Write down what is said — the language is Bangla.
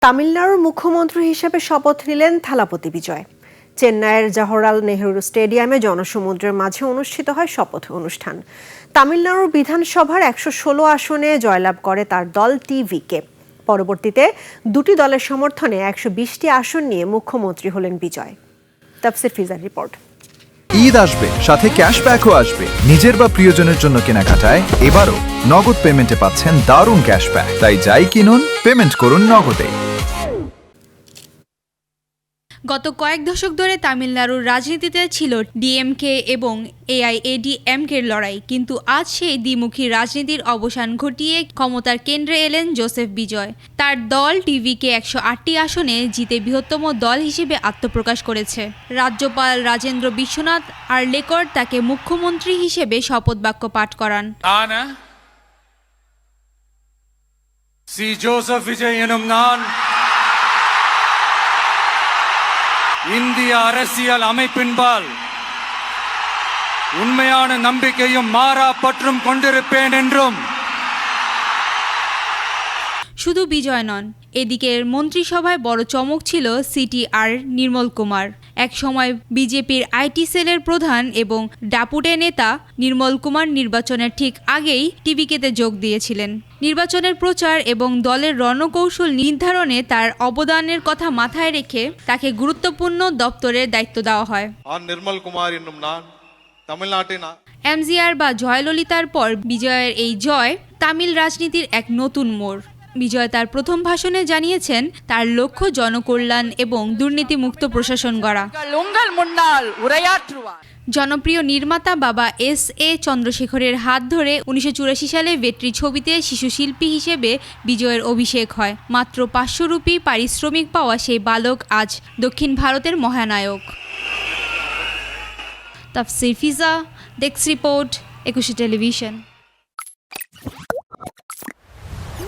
তামিলনাড়ুর মুখ্যমন্ত্রী হিসেবে শপথ নিলেন থালাপতি বিজয়। চেন্নাইয়ের জওহরলাল নেহরু স্টেডিয়ামে জনসমুদ্রের মাঝে অনুষ্ঠিত হয় শপথ অনুষ্ঠান। তামিলনাড়ুর বিধানসভার 116 আসনে জয়লাভ করে তার দল টিভিকে। পরবর্তীতে দুটি দলের সমর্থনে 120টি আসন নিয়ে মুখ্যমন্ত্রী হলেন বিজয়। তাফসির ফিজার রিপোর্ট। ঈদ আসবে, সাথে ক্যাশব্যাকও আসবে। নিজের বা প্রিয়জনের জন্য কেনাকাটায় এবারও নগদ পেমেন্টে পাচ্ছেন দারুণ ক্যাশব্যাক। তাই যাই কিনুন, পেমেন্ট করুন নগদে। গত কয়েক দশক ধরে তামিলনাড়ুর রাজনীতিতে ছিল ডিএমকে এবং এআইএডিএমকের লড়াই, কিন্তু আজ সেই দ্বিমুখী রাজনীতির অবসান ঘটিয়ে ক্ষমতার কেন্দ্রে এলেন জোসেফ বিজয়। তার দল টিভিকে 108টি আসনে জিতে বৃহত্তম দল হিসেবে আত্মপ্রকাশ করেছে। রাজ্যপাল রাজেন্দ্র বিশ্বনাথ আর্লেকর তাকে মুখ্যমন্ত্রী হিসেবে শপথ বাক্য পাঠ করান। இந்திய அரசியல் அமைப்பின்பால் உண்மையான நம்பிக்கையும் மாறா பற்றும் கொண்டிருப்பேன் என்றும்। শুধু বিজয় নন, এদিকের মন্ত্রিসভায় বড় চমক ছিল সিটিআর নির্মল কুমার। এক সময় বিজেপির আইটি সেলের প্রধান এবং ডাপুটে নেতা নির্মল কুমার নির্বাচনের ঠিক আগেই টিভিকেতে যোগ দিয়েছিলেন। নির্বাচনের প্রচার এবং দলের রণকৌশল নির্ধারণে তার অবদানের কথা মাথায় রেখে তাকে গুরুত্বপূর্ণ দপ্তরের দায়িত্ব দেওয়া হয়। নির্মল কুমার এনুম নান তামিলনাড়ু এমজিআর বা জয়ললিতার পর বিজয়ের এই জয় তামিল রাজনীতির এক নতুন মোড়। বিজয় তার প্রথম ভাষণে জানিয়েছেন তার লক্ষ্য জনকল্যাণ এবং দুর্নীতিমুক্ত প্রশাসন গড়া। জনপ্রিয় নির্মাতা বাবা এস.এ. চন্দ্রশেখরের হাত ধরে 1984 সালে ভেট্রি ছবিতে শিশু শিল্পী হিসেবে বিজয়ের অভিষেক হয়। মাত্র 500 রুপি পারিশ্রমিক পাওয়া সেই বালক আজ দক্ষিণ ভারতের মহানায়ক। তাফসির ফিজা, ডেস্ক রিপোর্ট, 21 টেলিভিশন।